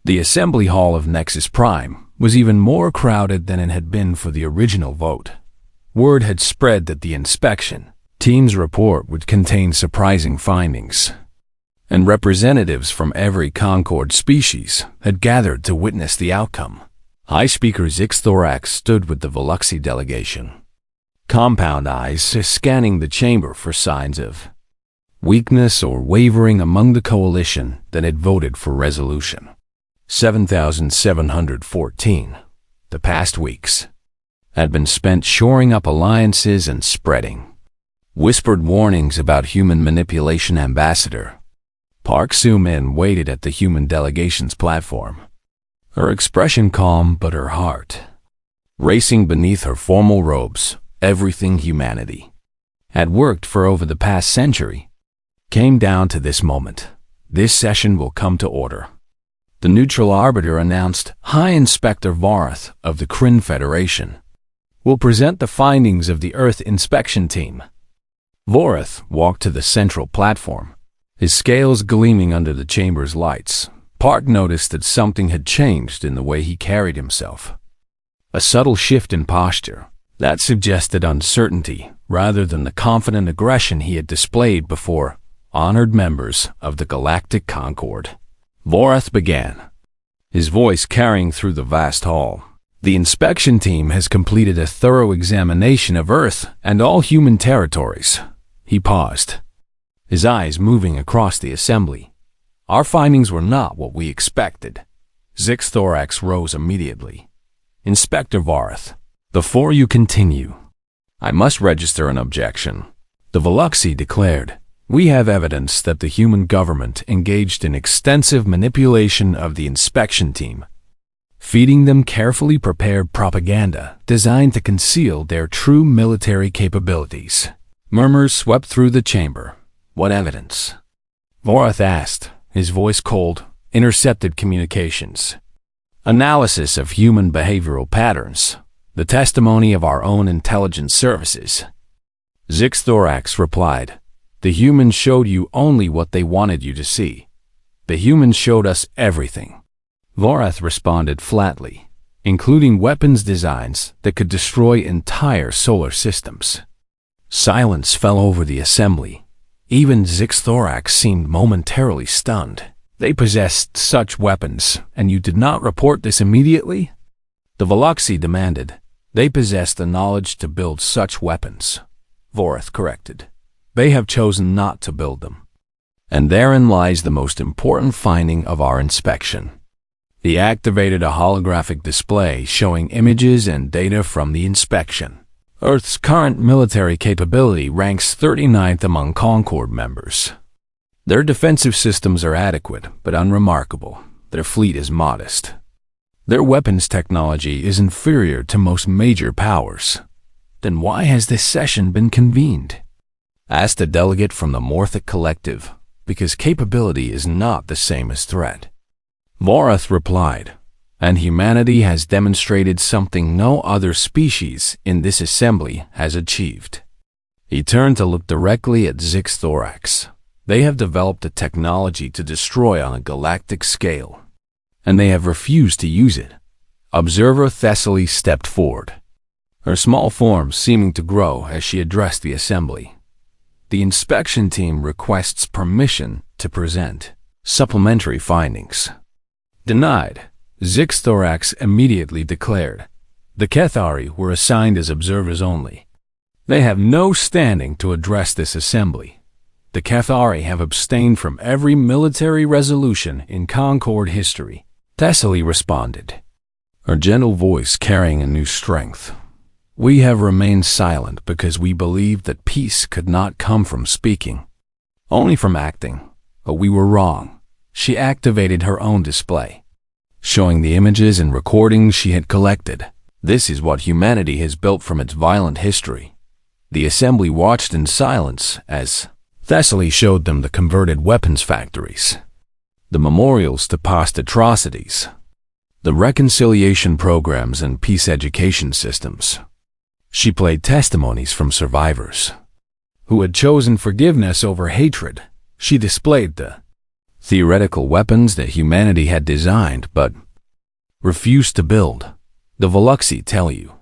The assembly hall of Nexus Prime was even more crowded than it had been for the original vote. Word had spread that the inspection team's report would contain surprising findings, and representatives from every Concord species had gathered to witness the outcome. High Speaker Zixthorax stood with the Veluxy delegation, compound eyes scanning the chamber for signs of weakness or wavering among the coalition that had voted for resolution 7714. The past weeks had been spent shoring up alliances and spreading whispered warnings about human manipulation. Ambassador Park Soo-min waited at the human delegation's platform, her expression calm but her heart racing beneath her formal robes. Everything humanity had worked for over the past century came down to this moment. This session will come to order. The neutral arbiter announced. High Inspector Vorath of the Kryn Federation will present the findings of the Earth inspection team. Vorath walked to the central platform, his scales gleaming under the chamber's lights. Park noticed that something had changed in the way he carried himself. A subtle shift in posture that suggested uncertainty rather than the confident aggression he had displayed before honored members of the Galactic Concord. Vorath began, his voice carrying through the vast hall. The inspection team has completed a thorough examination of Earth and all human territories. He paused, his eyes moving across the assembly. Our findings were not what we expected. Zixthorax rose immediately. Inspector Vorath, before you continue, I must register an objection. The Veluxy declared. We have evidence that the human government engaged in extensive manipulation of the inspection team, feeding them carefully prepared propaganda designed to conceal their true military capabilities. Murmurs swept through the chamber. What evidence? Vorath asked, his voice cold. Intercepted communications, analysis of human behavioral patterns, the testimony of our own intelligence services. Zixthorax replied, the humans showed you only what they wanted you to see. The humans showed us everything. Vorath responded flatly, including weapons designs that could destroy entire solar systems. Silence fell over the assembly. Even Zixthorax seemed momentarily stunned. They possessed such weapons, and you did not report this immediately? The Veluxy demanded. They possess the knowledge to build such weapons, Vorath corrected. They have chosen not to build them. And therein lies the most important finding of our inspection. He activated a holographic display showing images and data from the inspection. Earth's current military capability ranks 39th among Concord members. Their defensive systems are adequate but unremarkable. Their fleet is modest. Their weapons technology is inferior to most major powers. Then why has this session been convened? Asked a delegate from the Morthic Collective. Because capability is not the same as threat. Vorath replied, and humanity has demonstrated something no other species in this assembly has achieved. He turned to look directly at Zixthorax. They have developed a technology to destroy on a galactic scale, and they have refused to use it. Observer Thessaly stepped forward, her small form seeming to grow as she addressed the assembly. The inspection team requests permission to present supplementary findings. Denied, Zixthorax immediately declared. The Kethari were assigned as observers only. They have no standing to address this assembly. The Kethari have abstained from every military resolution in Concord history. Thessaly responded, her gentle voice carrying a new strength. We have remained silent because we believed that peace could not come from speaking, only from acting. But we were wrong. She activated her own display, showing the images and recordings she had collected. This is what humanity has built from its violent history. The assembly watched in silence as Thessaly showed them the converted weapons factories, the memorials to past atrocities, the reconciliation programs and peace education systems. She played testimonies from survivors who had chosen forgiveness over hatred. She displayed the theoretical weapons that humanity had designed but refused to build. The Veluxi tell you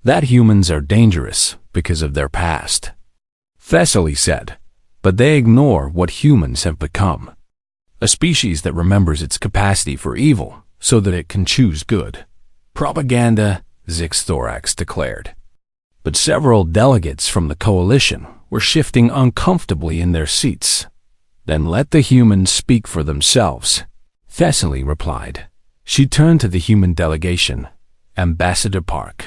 that humans are dangerous because of their past, Thessaly said, but they ignore what humans have become. A species that remembers its capacity for evil so that it can choose good. Propaganda, Zixthorax declared. But several delegates from the coalition were shifting uncomfortably in their seats. Then let the humans speak for themselves, Thessaly replied. She turned to the human delegation, Ambassador Park.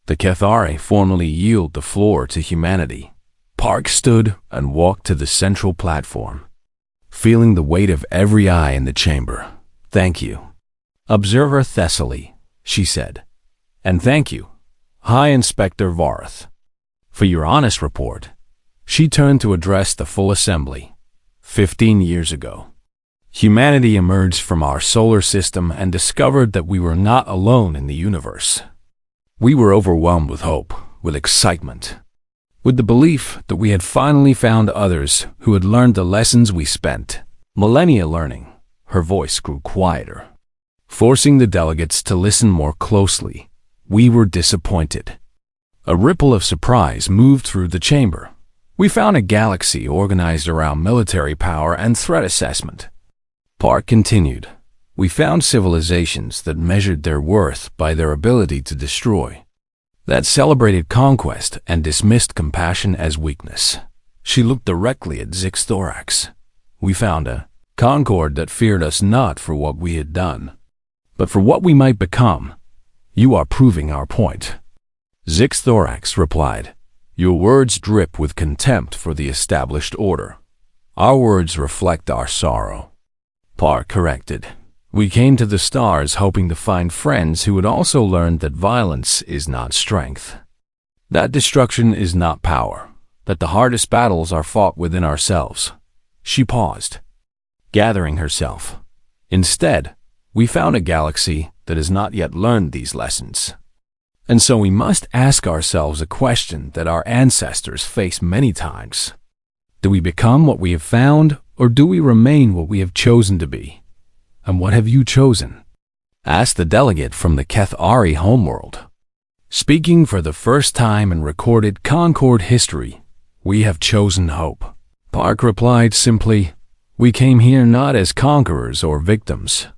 The Cathari formally yield the floor to humanity. Park stood and walked to the central platform, feeling the weight of every eye in the chamber. Thank you, Observer Thessaly, she said. And thank you, High Inspector Varth, for your honest report. She turned to address the full assembly. 15 years ago, humanity emerged from our solar system and discovered that we were not alone in the universe. We were overwhelmed with hope, with excitement, with the belief that we had finally found others who had learned the lessons we spent millennia learning. Her voice grew quieter, forcing the delegates to listen more closely. We were disappointed. A ripple of surprise moved through the chamber. We found a galaxy organized around military power and threat assessment. Park continued. We found civilizations that measured their worth by their ability to destroy, that celebrated conquest and dismissed compassion as weakness. She looked directly at Zixthorax. We found a concord that feared us not for what we had done, but for what we might become. You are proving our point, Zixthorax replied. Your words drip with contempt for the established order. Our words reflect our sorrow, Park corrected. We came to the stars hoping to find friends who had also learned that violence is not strength, that destruction is not power, that the hardest battles are fought within ourselves. She paused, gathering herself. Instead, we found a galaxy that has not yet learned these lessons. And so we must ask ourselves a question that our ancestors faced many times. Do we become what we have found, or do we remain what we have chosen to be? And what have you chosen? Asked the delegate from the Cathari homeworld. Speaking for the first time in recorded Concord history, we have chosen hope. Park replied simply, we came here not as conquerors or victims,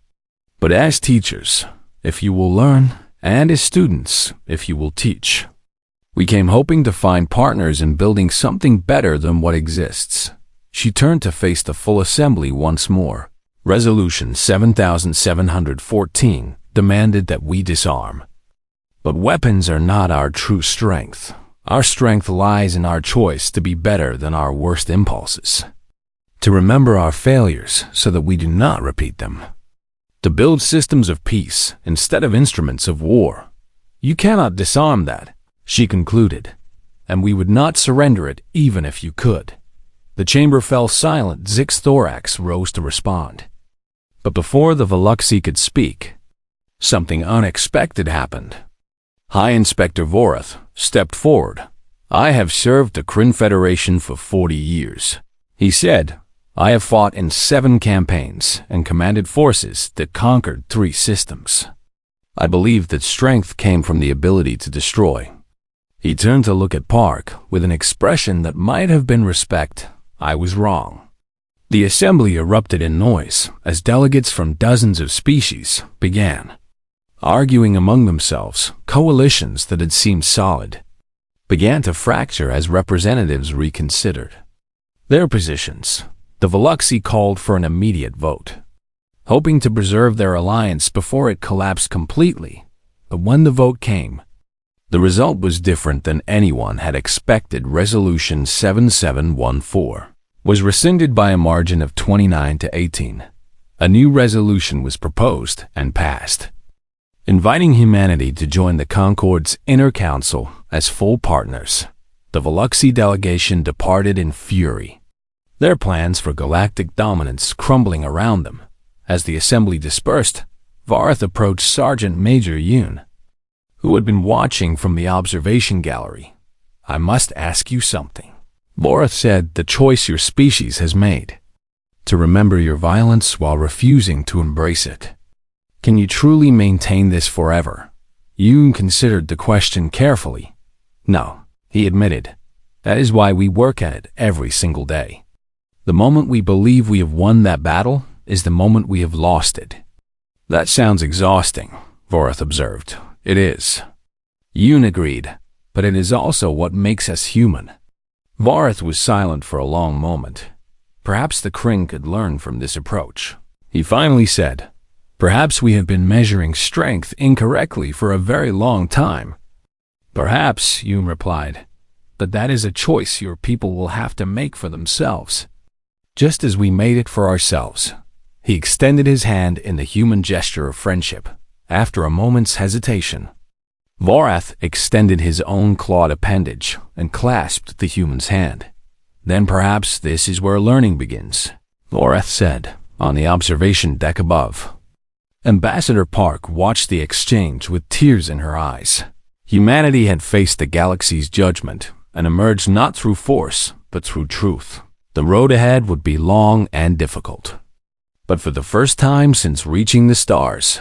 but as teachers, if you will learn, and as students, if you will teach. We came hoping to find partners in building something better than what exists. She turned to face the full assembly once more. Resolution 7714 demanded that we disarm. But weapons are not our true strength. Our strength lies in our choice to be better than our worst impulses, to remember our failures so that we do not repeat them, to build systems of peace instead of instruments of war. You cannot disarm that, she concluded, and we would not surrender it even if you could. The chamber fell silent. Zixthorax rose to respond. But before the Veluxi could speak, something unexpected happened. High Inspector Vorath stepped forward. I have served the Kryn Federation for 40 years, he said. I have fought in 7 campaigns and commanded forces that conquered 3 systems. I believe that strength came from the ability to destroy. He turned to look at Park with an expression that might have been respect. I was wrong. The assembly erupted in noise as delegates from dozens of species began, arguing among themselves. Coalitions that had seemed solid began to fracture as representatives reconsidered their positions. The Veluxi called for an immediate vote, hoping to preserve their alliance before it collapsed completely. But when the vote came, the result was different than anyone had expected. Resolution 7714 was rescinded by a margin of 29 to 18. A new resolution was proposed and passed, inviting humanity to join the Concord's Inner Council as full partners. The Veluxi delegation departed in fury, their plans for galactic dominance crumbling around them. As the assembly dispersed, Varth approached Sergeant Major Yoon, who had been watching from the observation gallery. I must ask you something. Varth said, the choice your species has made to remember your violence while refusing to embrace it. Can you truly maintain this forever? Yoon considered the question carefully. No, he admitted. That is why we work at it every single day. The moment we believe we have won that battle is the moment we have lost it. That sounds exhausting, Vorath observed. It is. Yoon agreed, but it is also what makes us human. Vorath was silent for a long moment. Perhaps the Kryn could learn from this approach. He finally said, "Perhaps we have been measuring strength incorrectly for a very long time." "Perhaps," Yoon replied, "but that is a choice your people will have to make for themselves. Just as we made it for ourselves." He extended his hand in the human gesture of friendship. After a moment's hesitation, Vorath extended his own clawed appendage and clasped the human's hand. "Then perhaps this is where learning begins," Vorath said, on the observation deck above. Ambassador Park watched the exchange with tears in her eyes. Humanity had faced the galaxy's judgment and emerged not through force, but through truth. The road ahead would be long and difficult. But for the first time since reaching the stars,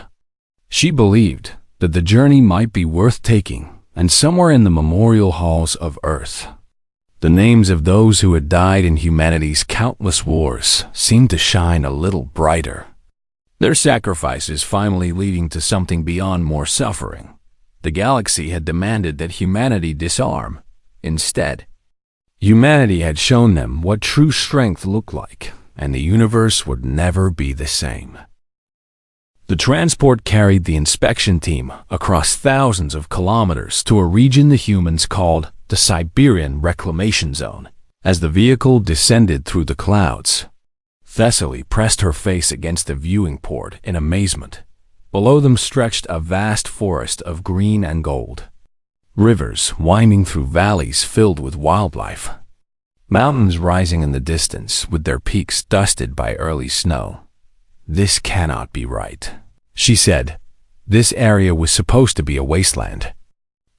she believed that the journey might be worth taking, and somewhere in the memorial halls of Earth, the names of those who had died in humanity's countless wars seemed to shine a little brighter. Their sacrifices finally leading to something beyond more suffering. The galaxy had demanded that humanity disarm. Instead, humanity had shown them what true strength looked like, and the universe would never be the same. The transport carried the inspection team across thousands of kilometers to a region the humans called the Siberian Reclamation Zone. As the vehicle descended through the clouds, Thessaly pressed her face against the viewing port in amazement. Below them stretched a vast forest of green and gold. Rivers winding through valleys filled with wildlife. Mountains rising in the distance with their peaks dusted by early snow. "This cannot be right," she said. This area was supposed to be a wasteland.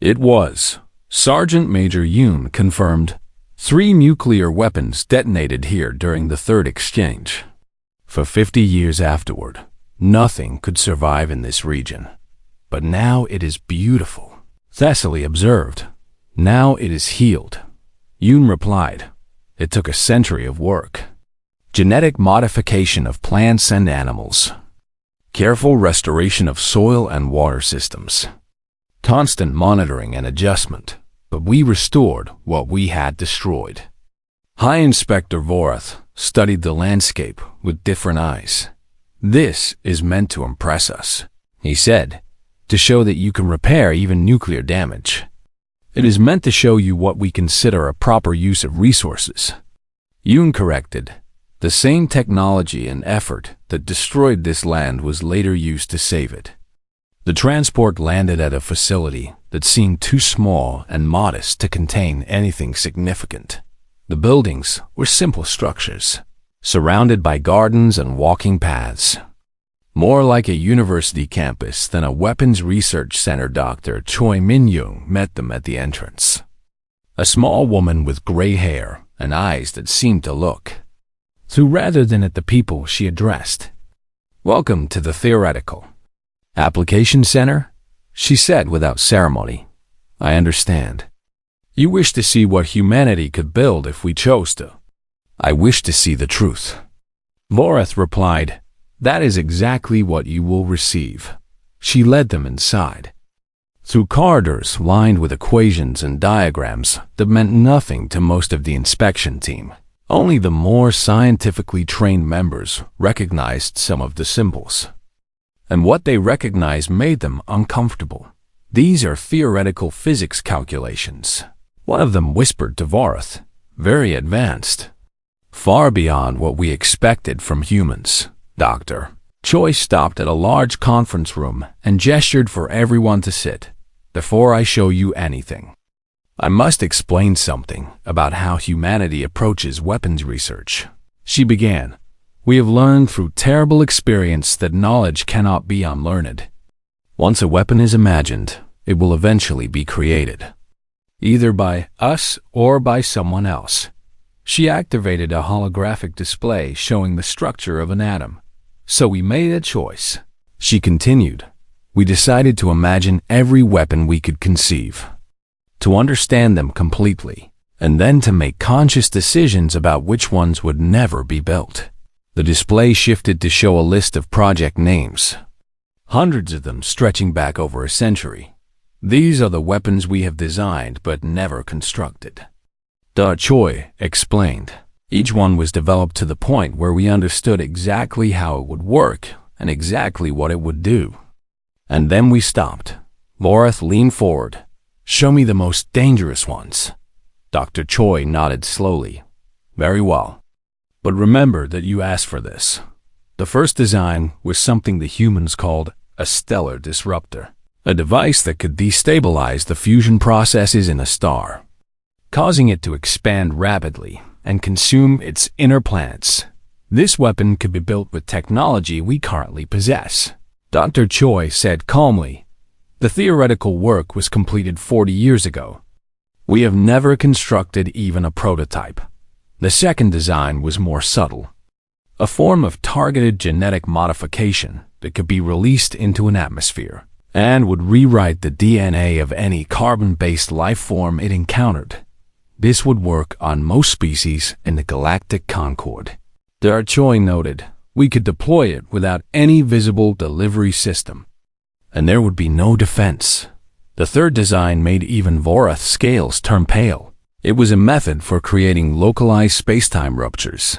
It was. Sergeant Major Yoon confirmed. 3 nuclear weapons detonated here during the third exchange. For 50 years afterward, nothing could survive in this region. But now it is beautiful, Thessaly observed. Now it is healed. Yoon replied. It took a century of work. Genetic modification of plants and animals. Careful restoration of soil and water systems. Constant monitoring and adjustment. But we restored what we had destroyed. High Inspector Vorath studied the landscape with different eyes. "This is meant to impress us," he said, "to show that you can repair even nuclear damage. It is meant to show you what we consider a proper use of resources." Yoon corrected. The same technology and effort that destroyed this land was later used to save it. The transport landed at a facility that seemed too small and modest to contain anything significant. The buildings were simple structures, surrounded by gardens and walking paths. More like a university campus than a weapons research center. Dr. Choi Min-young met them at the entrance. A small woman with gray hair and eyes that seemed to look through rather than at the people she addressed. "Welcome to the Theoretical Application Center," she said without ceremony. "I understand. You wish to see what humanity could build if we chose to." "I wish to see the truth," Vorath replied. "That is exactly what you will receive." She led them inside, through corridors lined with equations and diagrams that meant nothing to most of the inspection team. Only the more scientifically trained members recognized some of the symbols. And what they recognized made them uncomfortable. "These are theoretical physics calculations," one of them whispered to Vorath. "Very advanced. Far beyond what we expected from humans, Doctor." Choi stopped at a large conference room and gestured for everyone to sit. "Before I show you anything, I must explain something about how humanity approaches weapons research." She began. "We have learned through terrible experience that knowledge cannot be unlearned. Once a weapon is imagined, it will eventually be created, either by us or by someone else. She activated a holographic display showing the structure of an atom. So we made a choice. She continued. We decided to imagine every weapon we could conceive, to understand them completely, and then to make conscious decisions about which ones would never be built. The display shifted to show a list of project names, hundreds of them stretching back over a century. These are the weapons we have designed but never constructed. Da Choi explained. Each one was developed to the point where we understood exactly how it would work and exactly what it would do. And then we stopped. Vorath leaned forward. Show me the most dangerous ones. Dr. Choi nodded slowly. Very well. But remember that you asked for this. The first design was something the humans called a stellar disruptor, a device that could destabilize the fusion processes in a star, causing it to expand rapidly and consume its inner planets. This weapon could be built with technology we currently possess. Dr. Choi said calmly, the theoretical work was completed 40 years ago. We have never constructed even a prototype. The second design was more subtle, a form of targeted genetic modification that could be released into an atmosphere and would rewrite the DNA of any carbon-based life form it encountered. This would work on most species in the Galactic Concord. Da Choi noted, we could deploy it without any visible delivery system, and there would be no defense. The third design made even Vorath's scales turn pale. It was a method for creating localized space-time ruptures,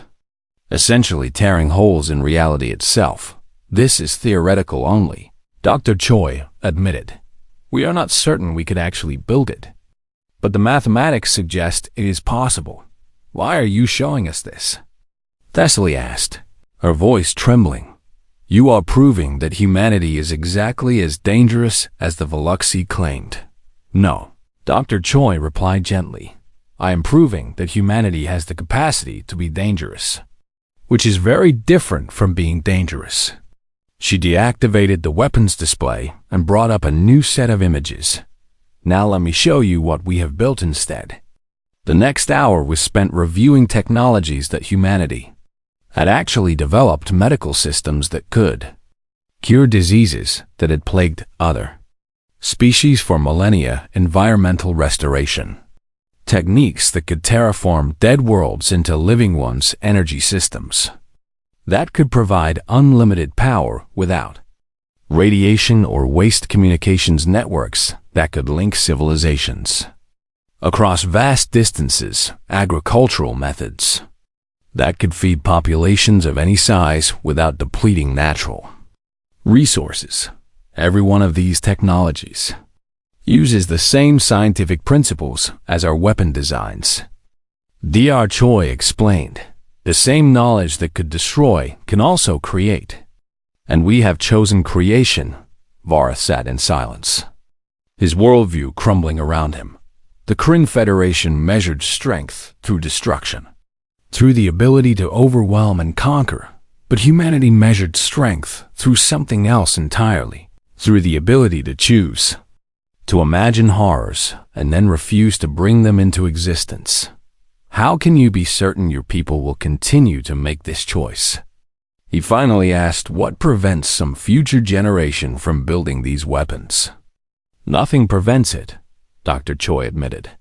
essentially tearing holes in reality itself. This is theoretical only, Dr. Choi admitted. We are not certain we could actually build it, but the mathematics suggest it is possible. Why are you showing us this? Thessaly asked, her voice trembling. You are proving that humanity is exactly as dangerous as the Veluxi claimed. No, Dr. Choi replied gently. I am proving that humanity has the capacity to be dangerous, which is very different from being dangerous. She deactivated the weapons display and brought up a new set of images. Now let me show you what we have built instead. The next hour was spent reviewing technologies that humanity had actually developed, medical systems that could cure diseases that had plagued other species for millennia, environmental restoration, techniques that could terraform dead worlds into living ones, energy systems that could provide unlimited power without radiation or waste, communications networks that could link civilizations across vast distances, agricultural methods that could feed populations of any size without depleting natural resources. Every one of these technologies uses the same scientific principles as our weapon designs. Dr. Choi explained, the same knowledge that could destroy can also create. And we have chosen creation. Vorath sat in silence, his worldview crumbling around him. The Kryn Federation measured strength through destruction, through the ability to overwhelm and conquer. But humanity measured strength through something else entirely, through the ability to choose, to imagine horrors and then refuse to bring them into existence. How can you be certain your people will continue to make this choice? He finally asked, what prevents some future generation from building these weapons? Nothing prevents it, Dr. Choi admitted.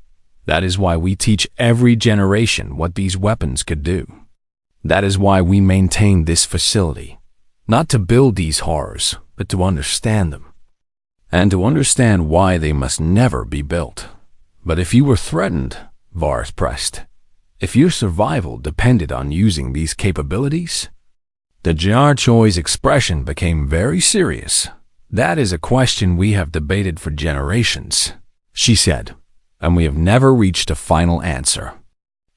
That is why we teach every generation what these weapons could do. That is why we maintain this facility, not to build these horrors, but to understand them, and to understand why they must never be built. But if you were threatened, Vorath pressed, if your survival depended on using these capabilities? Dr. Choi's expression became very serious. That is a question we have debated for generations, she said, and we have never reached a final answer.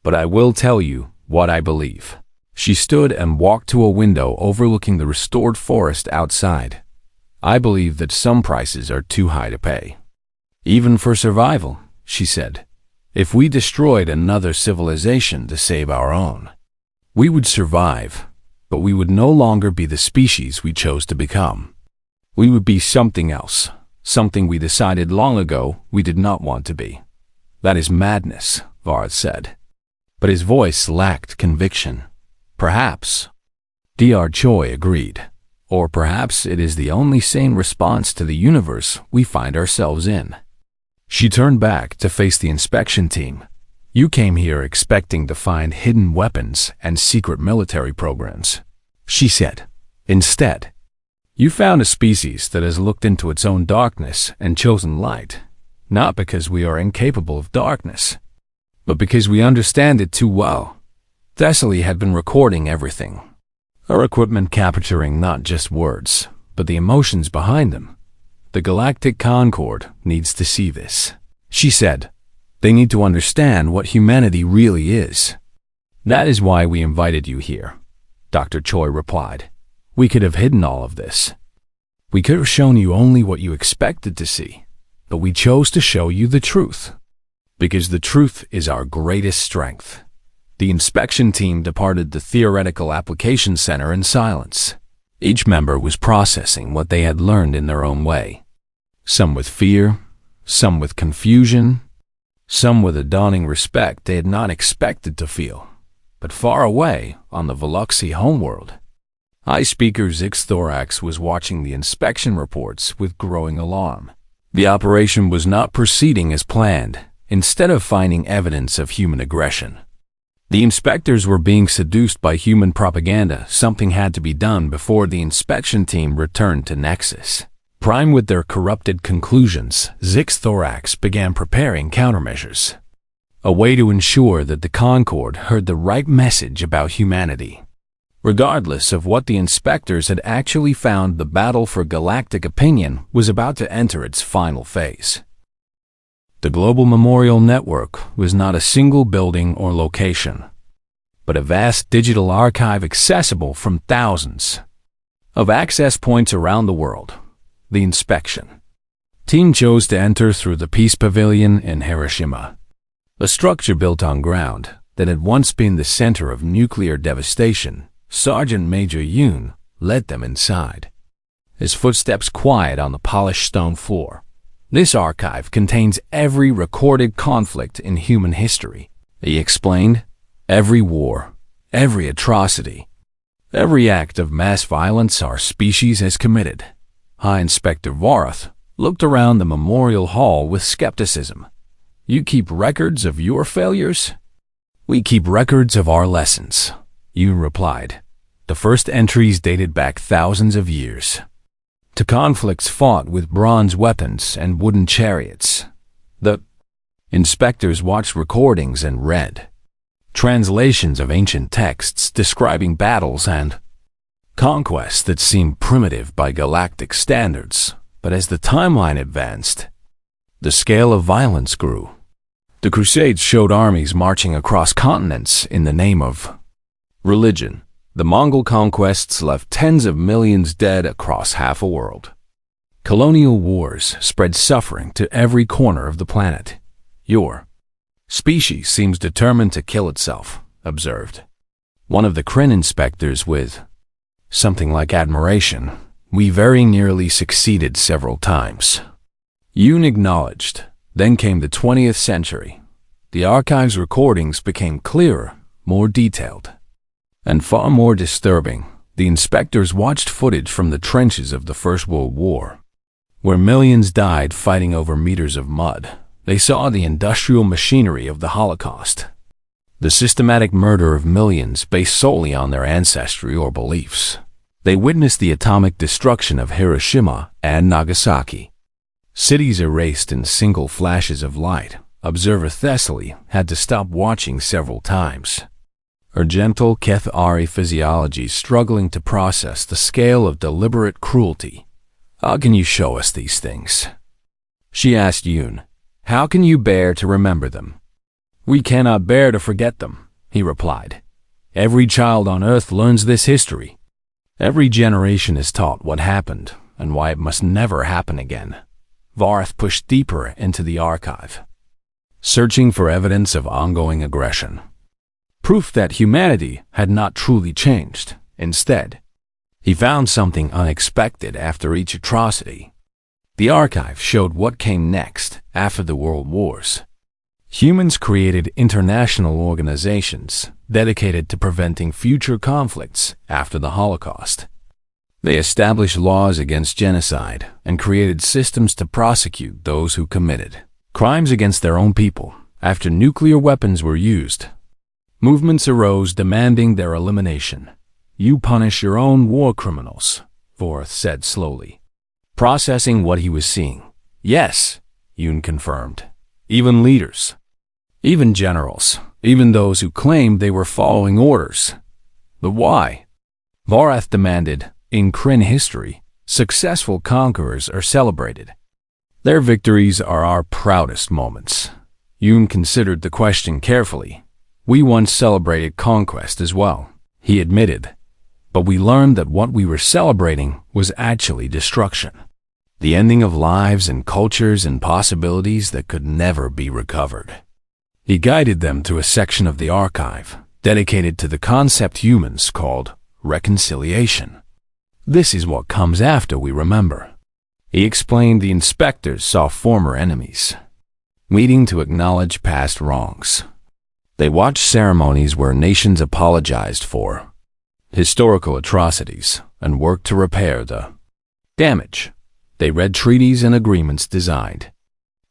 But I will tell you what I believe. She stood and walked to a window overlooking the restored forest outside. I believe that some prices are too high to pay, even for survival, she said. If we destroyed another civilization to save our own, we would survive, but we would no longer be the species we chose to become. We would be something else, something we decided long ago we did not want to be. That is madness, Vorath said. but his voice lacked conviction. Perhaps, Dr. Choi agreed, or perhaps it is the only sane response to the universe we find ourselves in. She turned back to face the inspection team. You came here expecting to find hidden weapons and secret military programs, she said. Instead, you found a species that has looked into its own darkness and chosen light, not because we are incapable of darkness, but because we understand it too well. Thessaly had been recording everything, her equipment capturing not just words, but the emotions behind them. The Galactic Concord needs to see this, she said. They need to understand what humanity really is. That is why we invited you here, Dr. Choi replied. We could have hidden all of this. We could have shown you only what you expected to see, but we chose to show you the truth, because the truth is our greatest strength. The inspection team departed the Theoretical Application Center in silence. Each member was processing what they had learned in their own way. Some with fear, some with confusion, some with a dawning respect they had not expected to feel. But far away, on the Veluxy homeworld, High Speaker Zix Thorax was watching the inspection reports with growing alarm. The operation was not proceeding as planned, instead of finding evidence of human aggression. The inspectors were being seduced by human propaganda. Something had to be done before the inspection team returned to Nexus. Primed with their corrupted conclusions, Zix Thorax began preparing countermeasures, a way to ensure that the Concord heard the right message about humanity. Regardless of what the inspectors had actually found, the battle for galactic opinion was about to enter its final phase. The Global Memorial Network was not a single building or location, but a vast digital archive accessible from thousands of access points around the world. The inspection team chose to enter through the Peace Pavilion in Hiroshima, a structure built on ground that had once been the center of nuclear devastation. Sergeant Major Yoon led them inside, his footsteps quiet on the polished stone floor. This archive contains every recorded conflict in human history, he explained. Every war, every atrocity, every act of mass violence our species has committed. High Inspector Varath looked around the memorial hall with skepticism. You keep records of your failures? We keep records of our lessons, Yoon replied. The first entries dated back thousands of years, to conflicts fought with bronze weapons and wooden chariots. The inspectors watched recordings and read translations of ancient texts describing battles and conquests that seemed primitive by galactic standards. But as the timeline advanced, the scale of violence grew. The Crusades showed armies marching across continents in the name of religion. The Mongol conquests left tens of millions dead across half a world. Colonial wars spread suffering to every corner of the planet. Your species seems determined to kill itself, observed one of the Kryn inspectors with something like admiration. We very nearly succeeded several times, Yoon acknowledged. Then came the 20th century. The archive's recordings became clearer, more detailed, and far more disturbing. The inspectors watched footage from the trenches of the First World War, where millions died fighting over meters of mud. They saw the industrial machinery of the Holocaust, the systematic murder of millions based solely on their ancestry or beliefs. They witnessed the atomic destruction of Hiroshima and Nagasaki, cities erased in single flashes of light. Observer Thessaly had to stop watching several times, her gentle Kethari physiology struggling to process the scale of deliberate cruelty. How can you show us these things? She asked Yoon. How can you bear to remember them? We cannot bear to forget them, he replied. Every child on Earth learns this history. Every generation is taught what happened and why it must never happen again. Varath pushed deeper into the archive, searching for evidence of ongoing aggression, proof that humanity had not truly changed. Instead, he found something unexpected after each atrocity. The archive showed what came next after the world wars. Humans created international organizations dedicated to preventing future conflicts after the Holocaust. They established laws against genocide and created systems to prosecute those who committed crimes against their own people after nuclear weapons were used. Movements arose demanding their elimination. "You punish your own war criminals," Vorth said slowly, processing what he was seeing. "Yes," Yoon confirmed. "Even leaders. Even generals. Even those who claimed they were following orders." "But why?" Vorth demanded. "In Kryn history, successful conquerors are celebrated. Their victories are our proudest moments." Yoon considered the question carefully. "We once celebrated conquest as well," he admitted. "But we learned that what we were celebrating was actually destruction. The ending of lives and cultures and possibilities that could never be recovered." He guided them to a section of the archive dedicated to the concept humans called reconciliation. "This is what comes after we remember." He explained the inspectors saw former enemies, meeting to acknowledge past wrongs. They watched ceremonies where nations apologized for historical atrocities and worked to repair the damage. They read treaties and agreements designed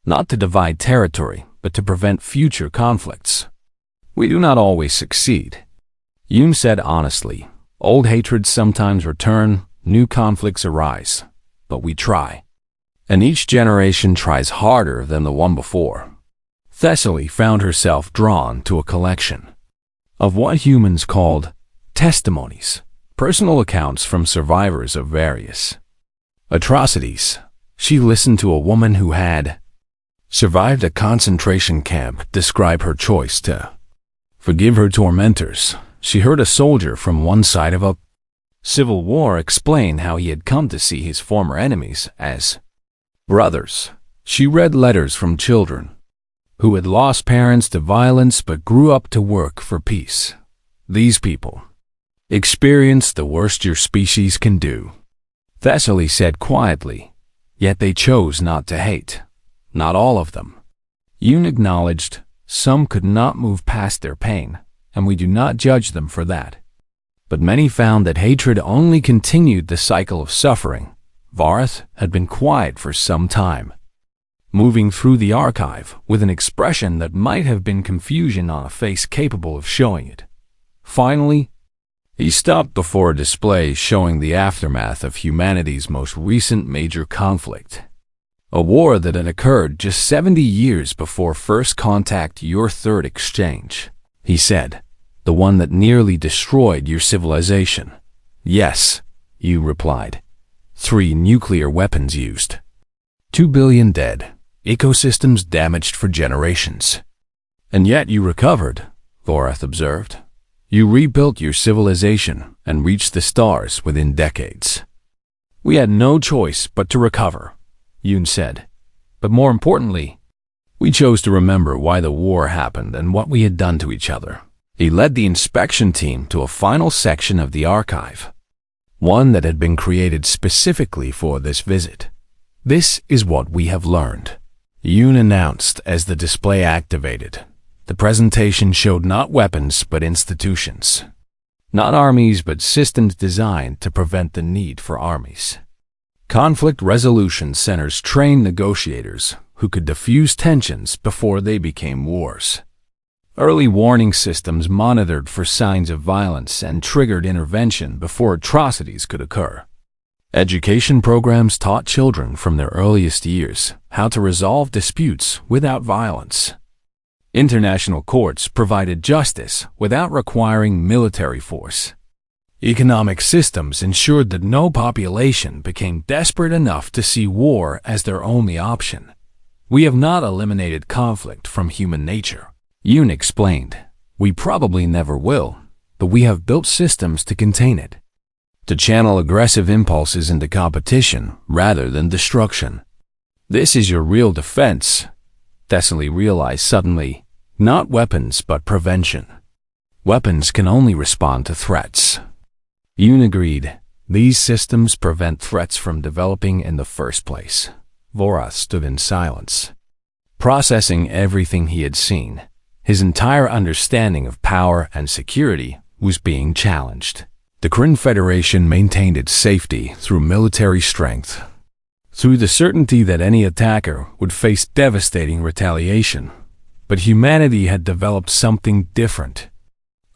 not to divide territory, but to prevent future conflicts. "We do not always succeed," Yoon said honestly. "Old hatreds sometimes return, new conflicts arise, but we try. And each generation tries harder than the one before." Thessaly found herself drawn to a collection of what humans called testimonies, personal accounts from survivors of various atrocities. She listened to a woman who had survived a concentration camp describe her choice to forgive her tormentors. She heard a soldier from one side of a civil war explain how he had come to see his former enemies as brothers. She read letters from children who had lost parents to violence but grew up to work for peace. "These people experienced the worst your species can do," Thessaly said quietly, "yet they chose not to hate. Not all of them." Yoon acknowledged some could not move past their pain, and we do not judge them for that. But many found that hatred only continued the cycle of suffering. Vorth had been quiet for some time, moving through the archive with an expression that might have been confusion on a face capable of showing it. Finally, he stopped before a display showing the aftermath of humanity's most recent major conflict. A war that had occurred just 70 years before First Contact, your third exchange, he said. "The one that nearly destroyed your civilization." "Yes," you replied. 3 nuclear weapons used. 2 billion dead. Ecosystems damaged for generations. "And yet you recovered," Vorth observed. "You rebuilt your civilization and reached the stars within decades." "We had no choice but to recover," Yoon said. "But more importantly, we chose to remember why the war happened and what we had done to each other." He led the inspection team to a final section of the archive, one that had been created specifically for this visit. "This is what we have learned," Yoon announced as the display activated. The presentation showed not weapons but institutions. Not armies but systems designed to prevent the need for armies. Conflict resolution centers trained negotiators who could diffuse tensions before they became wars. Early warning systems monitored for signs of violence and triggered intervention before atrocities could occur. Education programs taught children from their earliest years how to resolve disputes without violence. International courts provided justice without requiring military force. Economic systems ensured that no population became desperate enough to see war as their only option. "We have not eliminated conflict from human nature," Yoon explained. "We probably never will, but we have built systems to contain it, to channel aggressive impulses into competition rather than destruction." "This is your real defense," Thessaly realized suddenly. "Not weapons, but prevention. Weapons can only respond to threats." Yoon agreed. "These systems prevent threats from developing in the first place." Vorth stood in silence, processing everything he had seen. His entire understanding of power and security was being challenged. The Kryn Federation maintained its safety through military strength, through the certainty that any attacker would face devastating retaliation. But humanity had developed something different,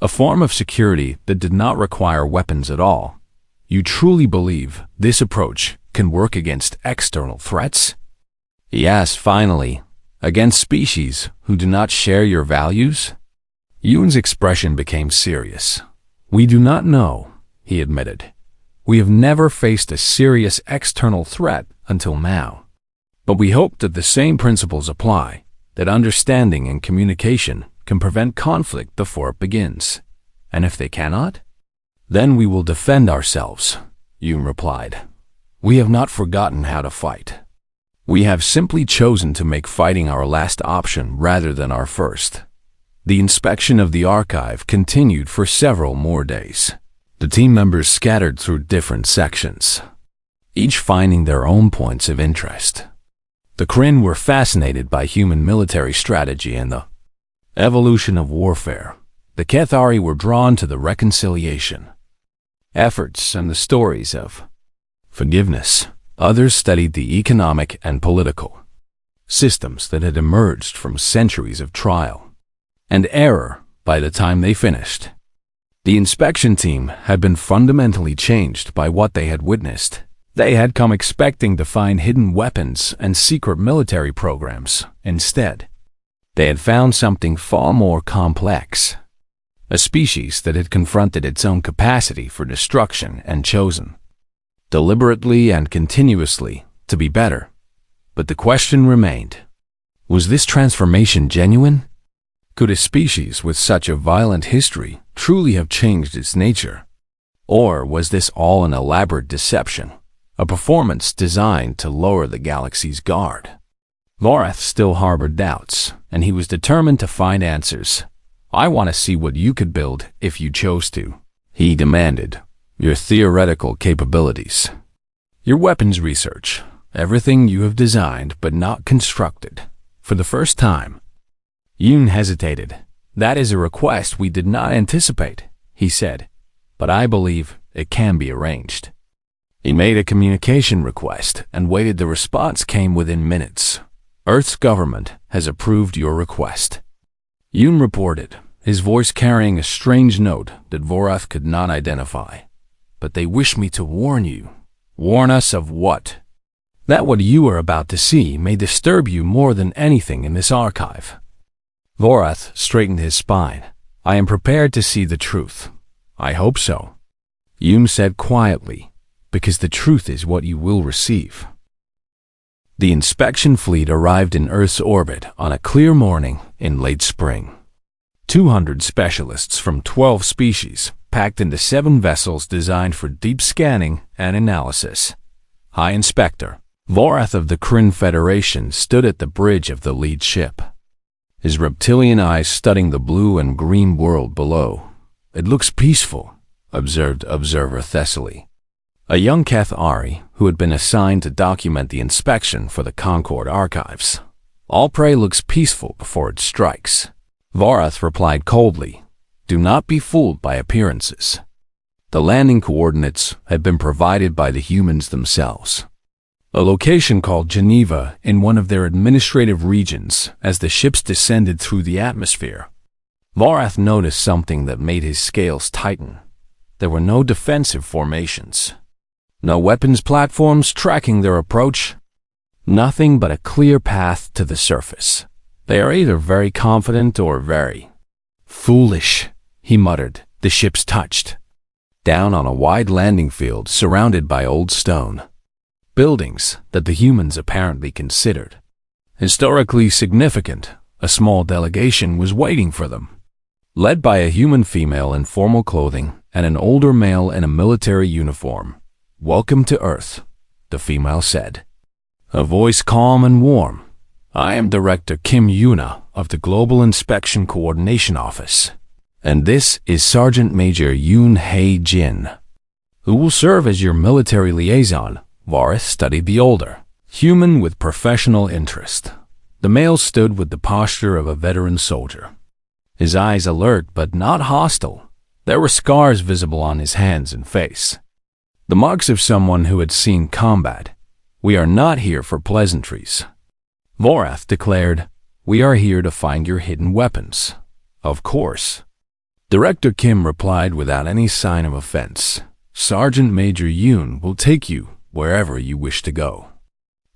a form of security that did not require weapons at all. You truly believe this approach can work against external threats? He asked finally, against species who do not share your values? Yoon's expression became serious. We do not know, he admitted. We have never faced a serious external threat until now. But we hope that the same principles apply, that understanding and communication can prevent conflict before it begins. And if they cannot, then we will defend ourselves, Yoon replied. We have not forgotten how to fight. We have simply chosen to make fighting our last option rather than our first. The inspection of the archive continued for several more days. The team members scattered through different sections, each finding their own points of interest. The Kryn were fascinated by human military strategy and the evolution of warfare. The Cathari were drawn to the reconciliation efforts and the stories of forgiveness. Others studied the economic and political systems that had emerged from centuries of trial and error by the time they finished. The inspection team had been fundamentally changed by what they had witnessed. They had come expecting to find hidden weapons and secret military programs. Instead, they had found something far more complex, a species that had confronted its own capacity for destruction and chosen deliberately and continuously to be better. But the question remained, was this transformation genuine? Could a species with such a violent history truly have changed its nature? Or was this all an elaborate deception, a performance designed to lower the galaxy's guard? Vorath still harbored doubts, and he was determined to find answers. I want to see what you could build if you chose to, he demanded. Your theoretical capabilities, your weapons research, everything you have designed but not constructed. For the first time, Yoon hesitated. That is a request we did not anticipate, he said, but I believe it can be arranged. He made a communication request and waited. The response came within minutes. Earth's government has approved your request, Yoon reported, his voice carrying a strange note that Vorath could not identify. But they wish me to warn you. Warn us of what? That what you are about to see may disturb you more than anything in this archive. Vorath straightened his spine. I am prepared to see the truth. I hope so, Yoon said quietly, because the truth is what you will receive. The inspection fleet arrived in Earth's orbit on a clear morning in late spring. 200 specialists from 12 species, packed into 7 vessels designed for deep scanning and analysis. High Inspector Vorath of the Kryn Federation stood at the bridge of the lead ship, his reptilian eyes studying the blue and green world below. It looks peaceful, observed Observer Thessaly, a young Cathari who had been assigned to document the inspection for the Concord archives. All prey looks peaceful before it strikes. Vorath replied coldly, do not be fooled by appearances. The landing coordinates had been provided by the humans themselves. A location called Geneva in one of their administrative regions as the ships descended through the atmosphere. Vorath noticed something that made his scales tighten. There were no defensive formations, no weapons platforms tracking their approach, nothing but a clear path to the surface. They are either very confident or very foolish, he muttered. The ships touched down on a wide landing field surrounded by old stone buildings that the humans apparently considered historically significant. A small delegation was waiting for them, led by a human female in formal clothing and an older male in a military uniform. Welcome to Earth, the female said, a voice calm and warm. I am Director Kim Yuna of the Global Inspection Coordination Office, and this is Sergeant Major Yoon Hae Jin, who will serve as your military liaison. Vorath studied the older human with professional interest. The male stood with the posture of a veteran soldier. His eyes alert but not hostile. There were scars visible on his hands and face. The marks of someone who had seen combat. "We are not here for pleasantries," Vorath declared. "We are here to find your hidden weapons." "Of course." Director Kim replied without any sign of offense. "Sergeant Major Yoon will take you wherever you wish to go.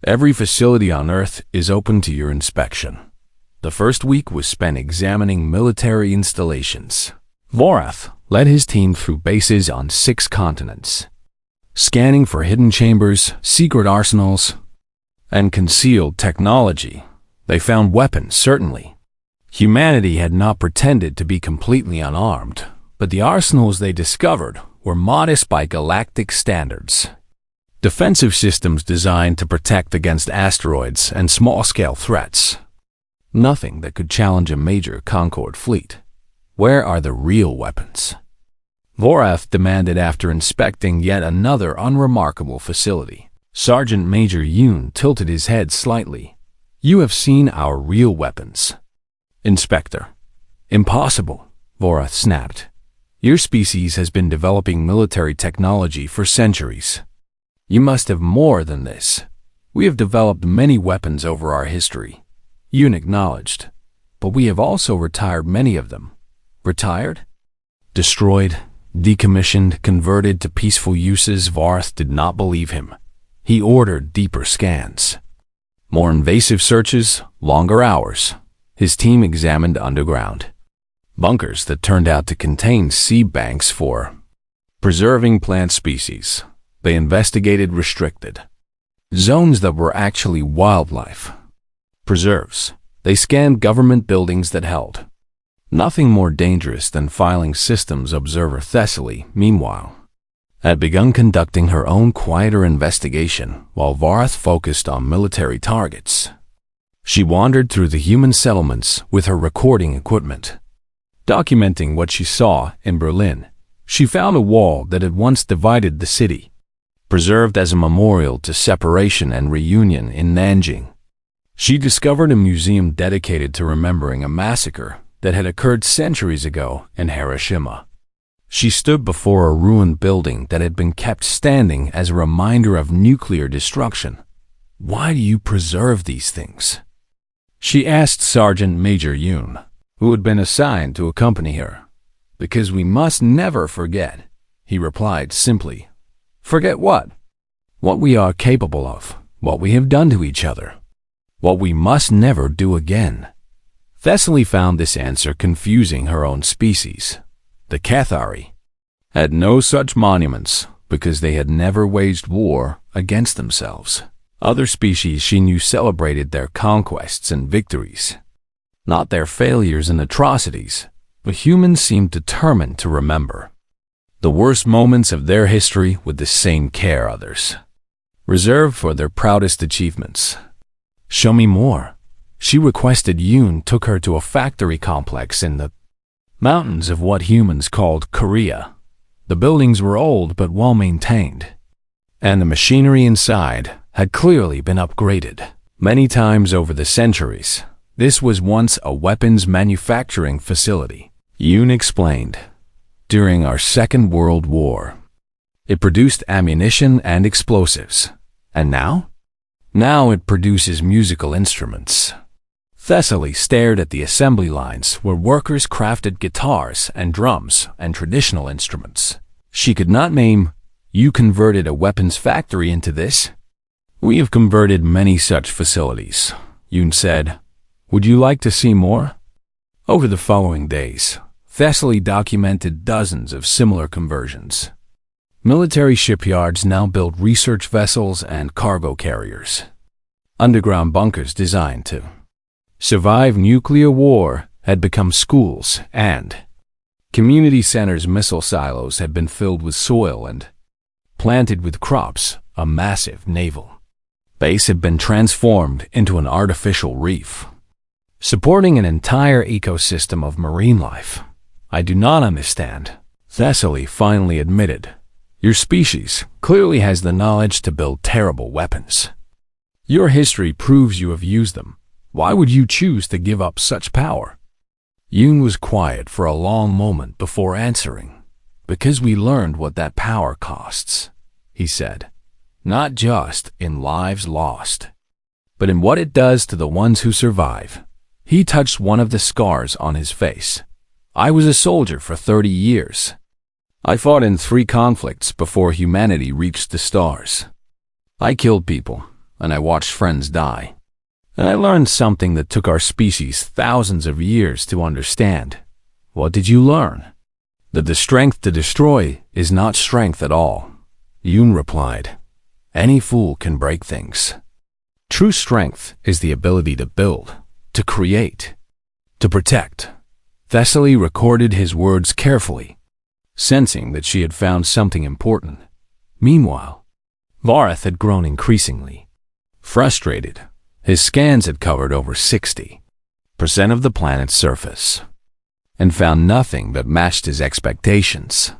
Every facility on Earth is open to your inspection." The first week was spent examining military installations. Vorath led his team through bases on 6 continents, scanning for hidden chambers, secret arsenals, and concealed technology. They found weapons, certainly. Humanity had not pretended to be completely unarmed, but the arsenals they discovered were modest by galactic standards. Defensive systems designed to protect against asteroids and small-scale threats. Nothing that could challenge a major Concorde fleet. Where are the real weapons? Vorath demanded after inspecting yet another unremarkable facility. Sergeant Major Yoon tilted his head slightly. "You have seen our real weapons." "Inspector." "Impossible," Vorath snapped. "Your species has been developing military technology for centuries. You must have more than this. We have developed many weapons over our history," Yoon acknowledged. "But we have also retired many of them." "Retired?" "Destroyed, decommissioned, converted to peaceful uses." Vorath did not believe him. He ordered deeper scans. More invasive searches, longer hours. His team examined underground bunkers that turned out to contain seed banks for preserving plant species. They investigated restricted zones that were actually wildlife preserves. They scanned government buildings that held nothing more dangerous than filing systems. Observer Thessaly, meanwhile, had begun conducting her own quieter investigation while Vorath focused on military targets. She wandered through the human settlements with her recording equipment, documenting what she saw. In Berlin, she found a wall that had once divided the city, preserved as a memorial to separation and reunion. In Nanjing, she discovered a museum dedicated to remembering a massacre that had occurred centuries ago in Hiroshima. She stood before a ruined building that had been kept standing as a reminder of nuclear destruction. "Why do you preserve these things?" she asked Sergeant Major Yoon, who had been assigned to accompany her. "Because we must never forget," he replied simply. "Forget what?" "What we are capable of, what we have done to each other, what we must never do again." Thessaly found this answer confusing. Her own species, the Cathari, had no such monuments because they had never waged war against themselves. Other species she knew celebrated their conquests and victories, not their failures and atrocities, but humans seemed determined to remember the worst moments of their history with the same care others reserved for their proudest achievements. "Show me more," she requested. Yoon took her to a factory complex in the mountains of what humans called Korea. The buildings were old but well maintained, and the machinery inside had clearly been upgraded many times over the centuries. This was once a weapons manufacturing facility, Yoon explained. During our Second World War, it produced ammunition and explosives. And now? Now it produces musical instruments. Thessaly stared at the assembly lines where workers crafted guitars and drums and traditional instruments. She could not name. "You converted a weapons factory into this?" "We have converted many such facilities," Yoon said. "Would you like to see more?" Over the following days, Thessaly documented dozens of similar conversions. Military shipyards now built research vessels and cargo carriers. Underground bunkers designed to survive nuclear war had become schools, and community centers. Missile silos had been filled with soil and planted with crops. A massive naval base had been transformed into an artificial reef, supporting an entire ecosystem of marine life. "I do not understand," Thessaly finally admitted. "Your species clearly has the knowledge to build terrible weapons. Your history proves you have used them, Why would you choose to give up such power? Yoon was quiet for a long moment before answering. Because we learned what that power costs, he said. Not just in lives lost, but in what it does to the ones who survive. He touched one of the scars on his face. I was a soldier for 30 years. I fought in 3 conflicts before humanity reached the stars. I killed people, and I watched friends die. And I learned something that took our species thousands of years to understand. What did you learn? That the strength to destroy is not strength at all. Yoon replied. Any fool can break things. True strength is the ability to build, to create, to protect. Thessaly recorded his words carefully, sensing that she had found something important. Meanwhile, Vareth had grown increasingly frustrated. His scans had covered over 60% of the planet's surface and found nothing that matched his expectations.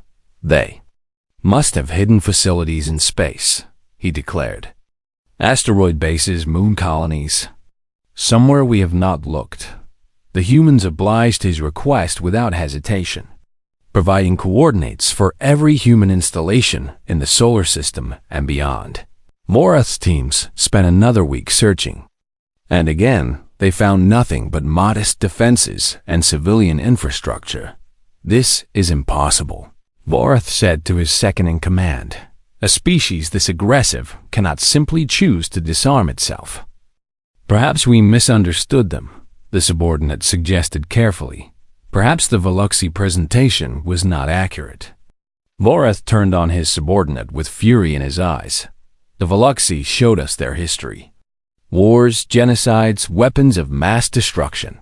They must have hidden facilities in space, he declared. Asteroid bases, moon colonies. Somewhere we have not looked. The humans obliged his request without hesitation, providing coordinates for every human installation in the solar system and beyond. Moreth's teams spent another week searching, and again they found nothing but modest defenses and civilian infrastructure. This is impossible, Voreth said to his second-in-command. A species this aggressive cannot simply choose to disarm itself. Perhaps we misunderstood them, the subordinate suggested carefully. Perhaps the Veluxi presentation was not accurate. Voreth turned on his subordinate with fury in his eyes. The Veluxi showed us their history. Wars, genocides, weapons of mass destruction.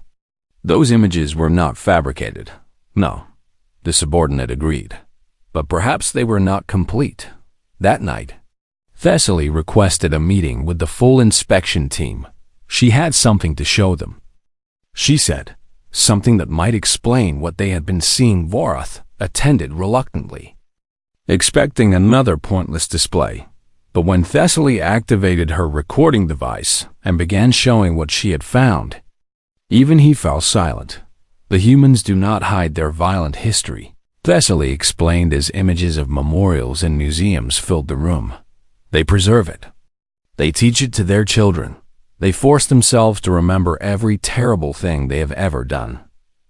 Those images were not fabricated. No, the subordinate agreed. But perhaps they were not complete. That night, Thessaly requested a meeting with the full inspection team. She had something to show them. She said, something that might explain what they had been seeing. Voreth attended reluctantly, expecting another pointless display. But when Thessaly activated her recording device and began showing what she had found, even he fell silent. The humans do not hide their violent history, Thessaly explained as images of memorials and museums filled the room. They preserve it. They teach it to their children. They force themselves to remember every terrible thing they have ever done.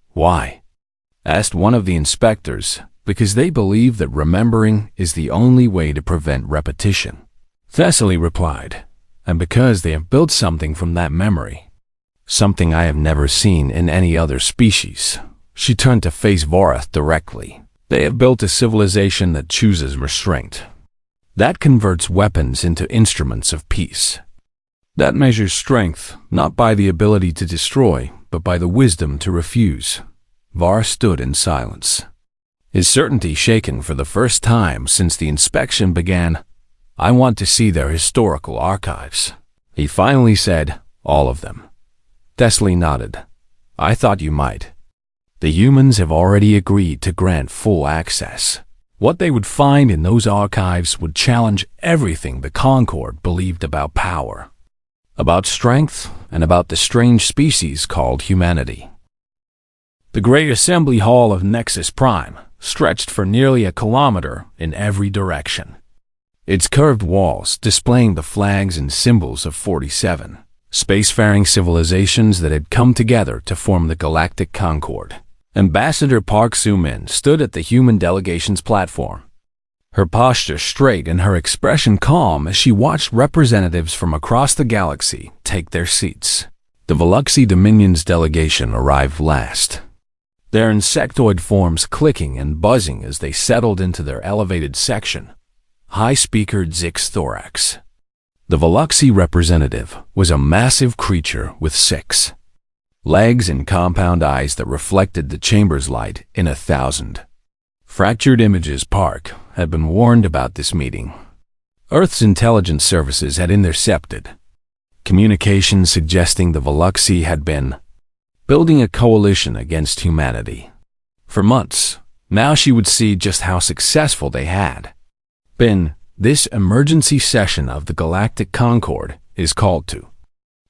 Why? Asked one of the inspectors. Because they believe that remembering is the only way to prevent repetition. Thessaly replied, and because they have built something from that memory. Something I have never seen in any other species. She turned to face Voreth directly. They have built a civilization that chooses restraint. That converts weapons into instruments of peace. That measures strength, not by the ability to destroy, but by the wisdom to refuse. Var stood in silence, his certainty shaken for the first time since the inspection began. I want to see their historical archives. He finally said, all of them. Thessaly nodded. I thought you might. The humans have already agreed to grant full access. What they would find in those archives would challenge everything the Concord believed about power, about strength, and about the strange species called humanity. The great assembly hall of Nexus Prime stretched for nearly a kilometer in every direction, its curved walls displaying the flags and symbols of 47 spacefaring civilizations that had come together to form the Galactic Concord. Ambassador Park Soo-min stood at the human delegation's platform, her posture straight and her expression calm as she watched representatives from across the galaxy take their seats. The Veluxi Dominion's delegation arrived last, their insectoid forms clicking and buzzing as they settled into their elevated section. High-speakered Zix thorax. The Veluxi representative was a massive creature with 6 legs and compound eyes that reflected the chamber's light in 1,000. Fractured images. Park had been warned about this meeting. Earth's intelligence services had intercepted communications suggesting the Veluxi had been building a coalition against humanity. For months, now she would see just how successful they had been. This emergency session of the Galactic Concord is called to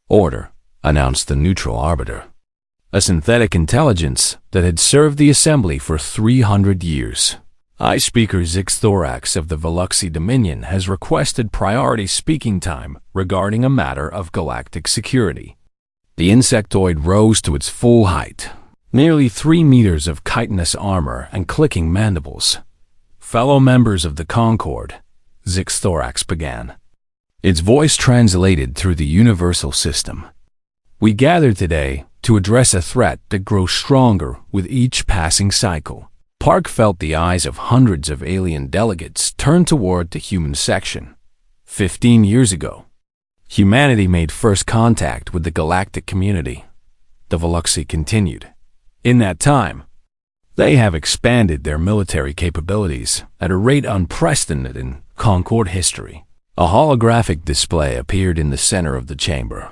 order. announced the neutral arbiter, a synthetic intelligence that had served the Assembly for 300 years. High Speaker Zixthorax of the Veluxy Dominion has requested priority speaking time regarding a matter of galactic security. The insectoid rose to its full height, nearly 3 meters of chitinous armor and clicking mandibles. Fellow members of the Concord, Zixthorax began. Its voice translated through the universal system. We gather today to address a threat that grows stronger with each passing cycle. Park felt the eyes of hundreds of alien delegates turn toward the human section. 15 years ago, humanity made first contact with the galactic community. The Veluxy continued. In that time, they have expanded their military capabilities at a rate unprecedented in Concord history. A holographic display appeared in the center of the chamber,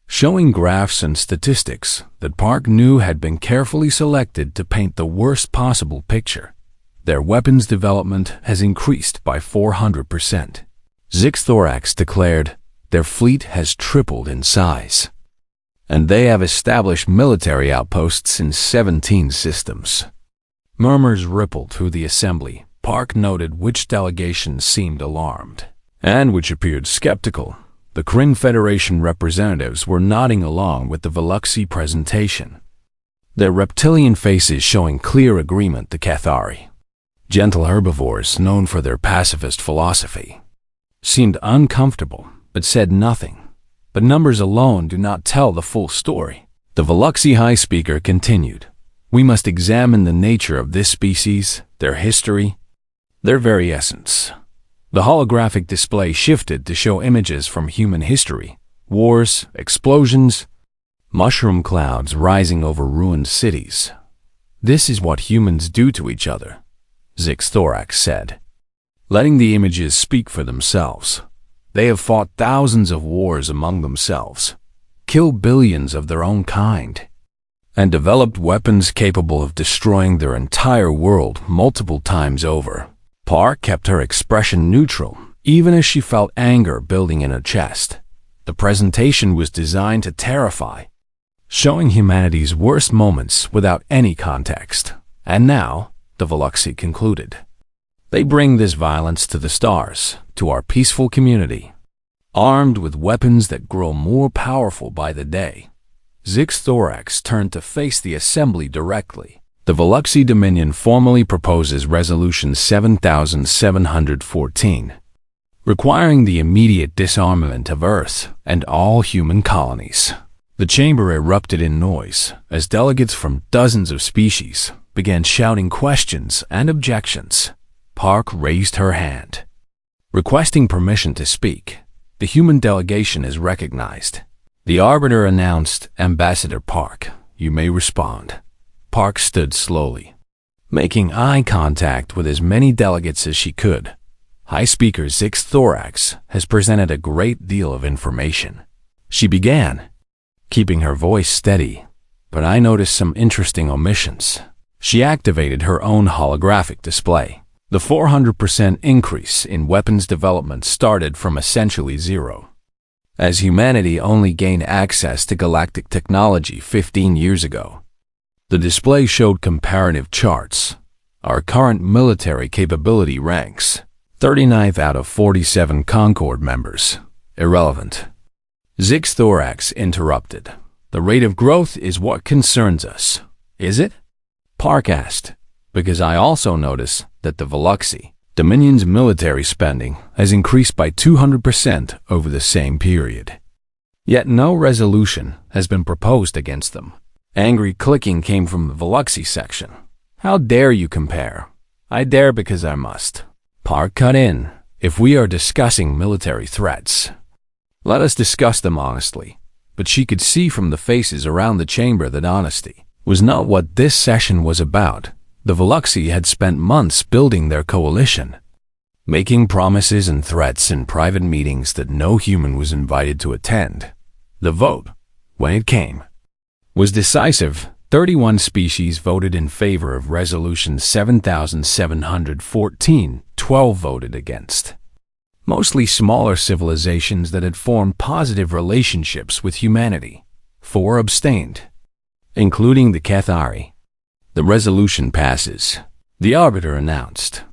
showing graphs and statistics that Park knew had been carefully selected to paint the worst possible picture. Their weapons development has increased by 400%. Zixthorax declared their fleet has tripled in size, and they have established military outposts in 17 systems. Murmurs rippled through the assembly. Park noted which delegations seemed alarmed, and which appeared skeptical. The Kryn Federation representatives were nodding along with the Veluxy presentation, their reptilian faces showing clear agreement. The Cathari, gentle herbivores known for their pacifist philosophy, seemed uncomfortable but said nothing. But numbers alone do not tell the full story. The Veluxy High Speaker continued. We must examine the nature of this species, their history, their very essence. The holographic display shifted to show images from human history, wars, explosions, mushroom clouds rising over ruined cities. This is what humans do to each other, Zixthorax said, letting the images speak for themselves. They have fought thousands of wars among themselves, killed billions of their own kind, and developed weapons capable of destroying their entire world multiple times over. Park kept her expression neutral, even as she felt anger building in her chest. The presentation was designed to terrify, showing humanity's worst moments without any context. And now, the Veluxy concluded, they bring this violence to the stars, to our peaceful community, armed with weapons that grow more powerful by the day. Zixthorax turned to face the assembly directly. The Veluxy Dominion formally proposes Resolution 7714, requiring the immediate disarmament of Earth and all human colonies. The chamber erupted in noise as delegates from dozens of species began shouting questions and objections. Park raised her hand, requesting permission to speak. The human delegation is recognized. The arbiter announced, Ambassador Park, you may respond. Park stood slowly, making eye contact with as many delegates as she could. High Speaker Zixthorax has presented a great deal of information. She began, keeping her voice steady, but I noticed some interesting omissions. She activated her own holographic display. The 400% increase in weapons development started from essentially zero, as humanity only gained access to galactic technology 15 years ago. The display showed comparative charts. Our current military capability ranks 39th out of 47 Concord members. Irrelevant. Zixthorax interrupted. The rate of growth is what concerns us, is it? Park asked, because I also notice that the Veluxy Dominion's military spending has increased by 200% over the same period. Yet no resolution has been proposed against them. Angry clicking came from the Veluxy section. How dare you compare? I dare because I must. Park cut in. If we are discussing military threats, let us discuss them honestly. But she could see from the faces around the chamber that honesty was not what this session was about. The Veluxy had spent months building their coalition, making promises and threats in private meetings that no human was invited to attend. The vote, when it came, was decisive. 31 species voted in favor of Resolution 7714, 12 voted against. Mostly smaller civilizations that had formed positive relationships with humanity. 4 abstained, including the Cathari. The resolution passes. The Arbiter announced,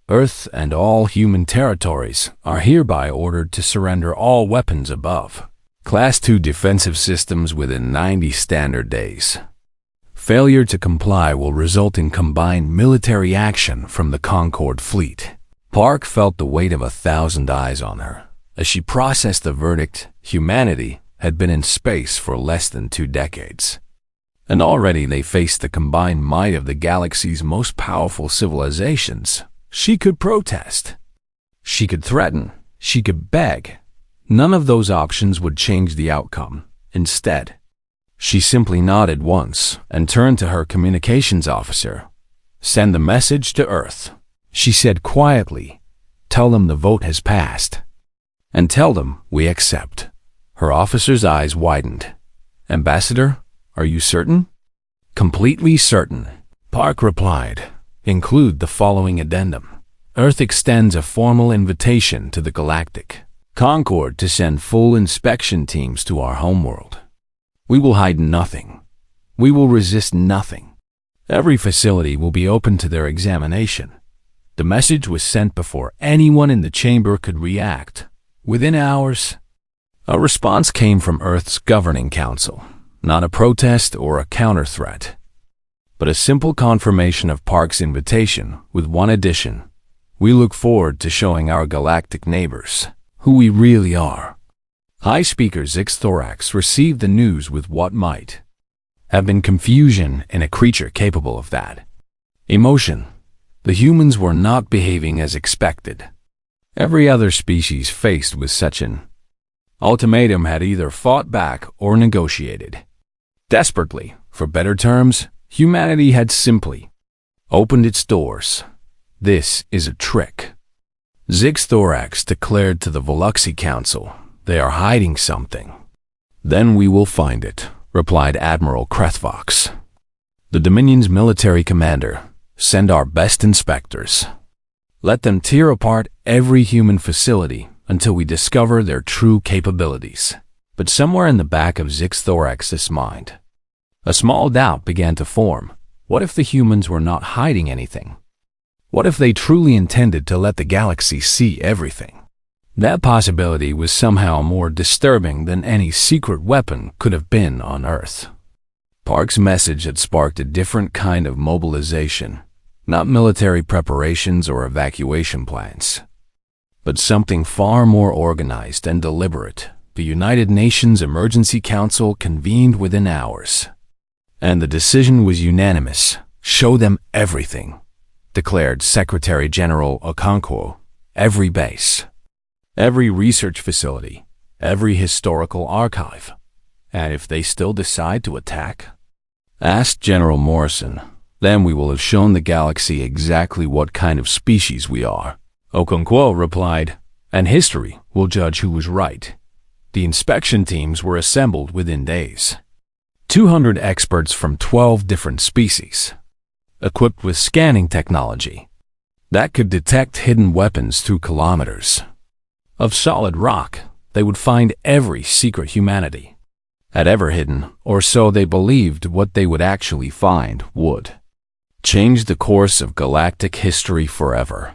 Earth and all human territories are hereby ordered to surrender all weapons above. Class 2 defensive systems within 90 standard days. Failure to comply will result in combined military action from the Concorde fleet. Park felt the weight of 1,000 eyes on her. As she processed the verdict, humanity had been in space for less than 2 decades. And already they faced the combined might of the galaxy's most powerful civilizations. She could protest. She could threaten. She could beg. None of those options would change the outcome. Instead, she simply nodded once and turned to her communications officer. Send the message to Earth, she said quietly. Tell them the vote has passed. And tell them we accept. Her officer's eyes widened. Ambassador, are you certain? Completely certain, Park replied. Include the following addendum. Earth extends a formal invitation to the Galactic Concorde to send full inspection teams to our homeworld. We will hide nothing. We will resist nothing. Every facility will be open to their examination. The message was sent before anyone in the chamber could react. Within hours, a response came from Earth's governing council. Not a protest or a counter-threat, but a simple confirmation of Park's invitation with one addition. We look forward to showing our galactic neighbors who we really are. High Speaker Zix received the news with what might have been confusion in a creature capable of that emotion. The humans were not behaving as expected. Every other species faced with such an ultimatum had either fought back or negotiated. Desperately, for better terms, humanity had simply opened its doors. This is a trick. Zix declared to the Veluxy Council, they are hiding something. Then we will find it, replied Admiral Krethvox. The Dominion's military commander, send our best inspectors. Let them tear apart every human facility until we discover their true capabilities. But somewhere in the back of Zix mind, a small doubt began to form. What if the humans were not hiding anything? What if they truly intended to let the galaxy see everything? That possibility was somehow more disturbing than any secret weapon could have been on Earth. Park's message had sparked a different kind of mobilization, not military preparations or evacuation plans, but something far more organized and deliberate. The United Nations Emergency Council convened within hours, and the decision was unanimous. Show them everything, declared Secretary General Okonkwo. Every base, every research facility, every historical archive. And if they still decide to attack? Asked General Morrison. Then we will have shown the galaxy exactly what kind of species we are. Okonkwo replied, and history will judge who was right. The inspection teams were assembled within days. 200 experts from 12 different species, equipped with scanning technology that could detect hidden weapons through kilometers of solid rock. They would find every secret humanity had ever hidden, or so they believed. What they would actually find would change the course of galactic history forever.